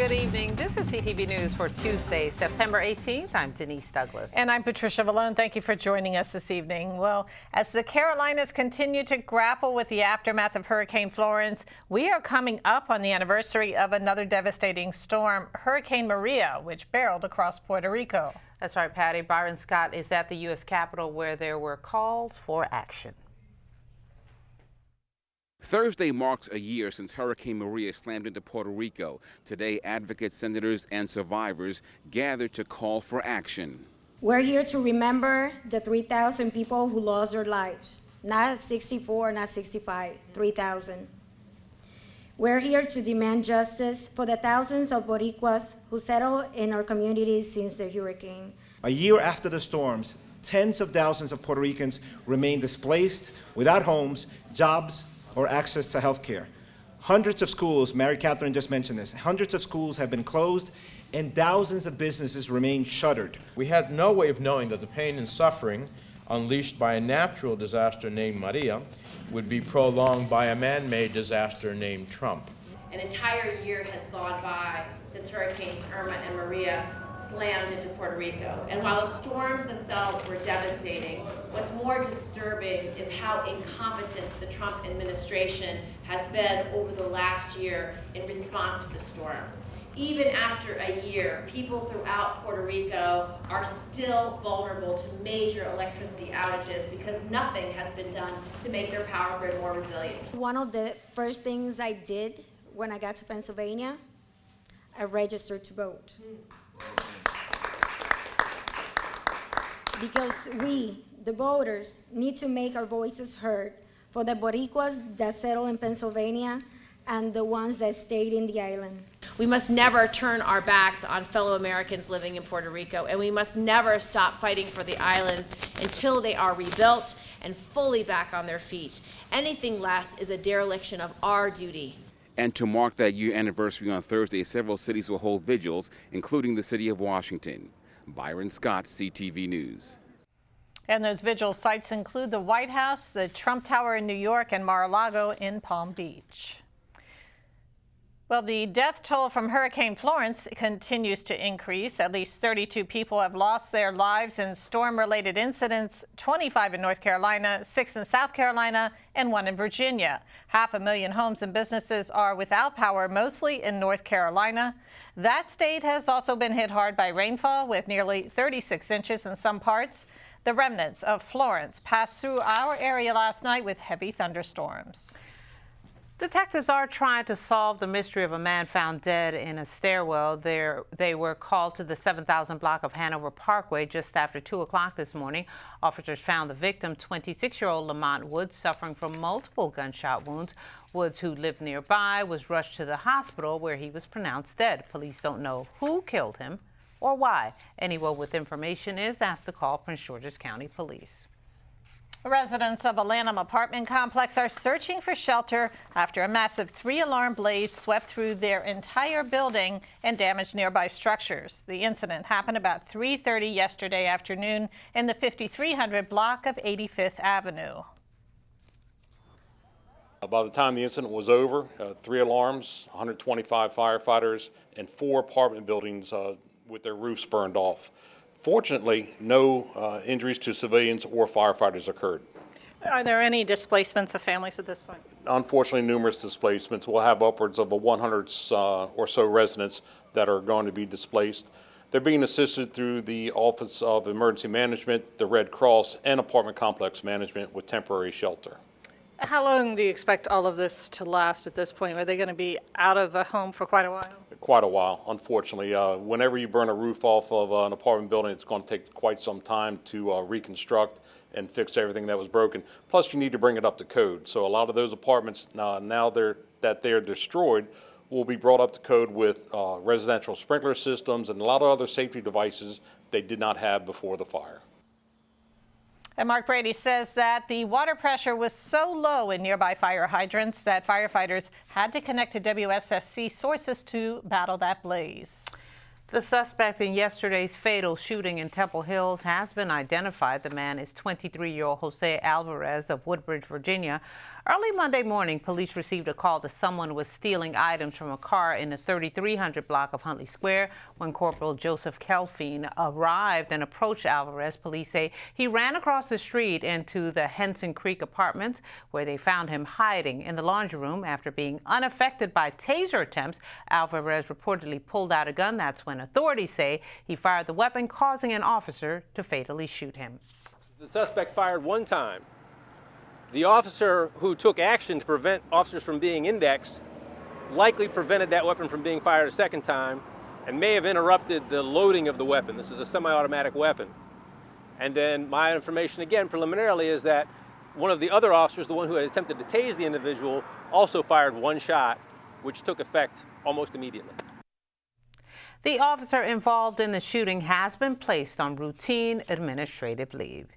Good evening. This is CTV News for Tuesday, September 18th. I'm Denise Douglas. And I'm Patricia Vallone. Thank you for joining us this evening. Well, as the Carolinas continue to grapple with the aftermath of Hurricane Florence, we are coming up on the anniversary of another devastating storm, Hurricane Maria, which barreled across Puerto Rico. That's right, Patty. Byron Scott is at the U.S. Capitol where there were calls for action. Thursday marks a year since Hurricane Maria slammed into Puerto Rico. Today, advocates, senators, and survivors gathered to call for action. We're here to remember the 3,000 people who lost their lives. Not 64, not 65, 3,000. We're here to demand justice for the thousands of Boricuas who settled in our communities since the hurricane. A year after the storms, tens of thousands of Puerto Ricans remain displaced, without homes, jobs, or access to health care. Hundreds of schools, Mary Catherine just mentioned this, hundreds of schools have been closed and thousands of businesses remain shuttered. We had no way of knowing that the pain and suffering unleashed by a natural disaster named Maria would be prolonged by a man-made disaster named Trump. An entire year has gone by since Hurricanes Irma and Maria slammed into Puerto Rico. And while the storms themselves were devastating, what's more disturbing is how incompetent the Trump administration has been over the last year in response to the storms. Even after a year, people throughout Puerto Rico are still vulnerable to major electricity outages because nothing has been done to make their power grid more resilient. One of the first things I did when I got to Pennsylvania, I registered to vote. Because we, the voters, need to make our voices heard for the Boricuas that settled in Pennsylvania and the ones that stayed in the island. We must never turn our backs on fellow Americans living in Puerto Rico, and we must never stop fighting for the islands until they are rebuilt and fully back on their feet. Anything less is a dereliction of our duty. And to mark that year anniversary on Thursday, several cities will hold vigils, including the city of Washington. Byron Scott, CTV News. And those vigil sites include the White House, the Trump Tower in New York, and Mar-a-Lago in Palm Beach. Well, the death toll from Hurricane Florence continues to increase. At least 32 people have lost their lives in storm-related incidents, 25 in North Carolina, 6 in South Carolina, and 1 in Virginia. 500,000 homes and businesses are without power, mostly in North Carolina. That state has also been hit hard by rainfall, with nearly 36 inches in some parts. The remnants of Florence passed through our area last night with heavy thunderstorms. Detectives are trying to solve the mystery of a man found dead in a stairwell. They were called to the 7,000 block of Hanover Parkway just after 2 o'clock this morning. Officers found the victim, 26-year-old Lamont Woods, suffering from multiple gunshot wounds. Woods, who lived nearby, was rushed to the hospital where he was pronounced dead. Police don't know who killed him or why. Anyone with information is asked to call Prince George's County Police. Residents of a Lanham apartment complex are searching for shelter after a massive 3-alarm blaze swept through their entire building and damaged nearby structures. The incident happened about 3:30 yesterday afternoon in the 5300 block of 85th Avenue. By the time the incident was over, 3 alarms, 125 firefighters, and 4 apartment buildings with their roofs burned off. Fortunately, no injuries to civilians or firefighters occurred. Are there any displacements of families at this point? Unfortunately, numerous displacements. We'll have upwards of 100 or so residents that are going to be displaced. They're being assisted through the Office of Emergency Management, the Red Cross, and Apartment Complex Management with temporary shelter. How long do you expect all of this to last at this point? Are they going to be out of a home for quite a while? Quite a while, unfortunately. Whenever you burn a roof off of an apartment building, it's going to take quite some time to reconstruct and fix everything that was broken. Plus, you need to bring it up to code. So a lot of those apartments, now that they're destroyed, will be brought up to code with residential sprinkler systems and a lot of other safety devices they did not have before the fire. And Mark Brady says that the water pressure was so low in nearby fire hydrants that firefighters had to connect to WSSC sources to battle that blaze. The suspect in yesterday's fatal shooting in Temple Hills has been identified. The man is 23-year-old Jose Alvarez of Woodbridge, Virginia. Early Monday morning, police received a call that someone was stealing items from a car in the 3300 block of Huntley Square. When Corporal Joseph Kelfine arrived and approached Alvarez, police say he ran across the street into the Henson Creek apartments, where they found him hiding in the laundry room. After being unaffected by taser attempts, Alvarez reportedly pulled out a gun. That's when authorities say he fired the weapon, causing an officer to fatally shoot him. The suspect fired one time. The officer who took action to prevent officers from being indexed likely prevented that weapon from being fired a second time and may have interrupted the loading of the weapon. This is a semi-automatic weapon. And then my information, again, preliminarily, is that one of the other officers, the one who had attempted to tase the individual, also fired one shot, which took effect almost immediately. The officer involved in the shooting has been placed on routine administrative leave.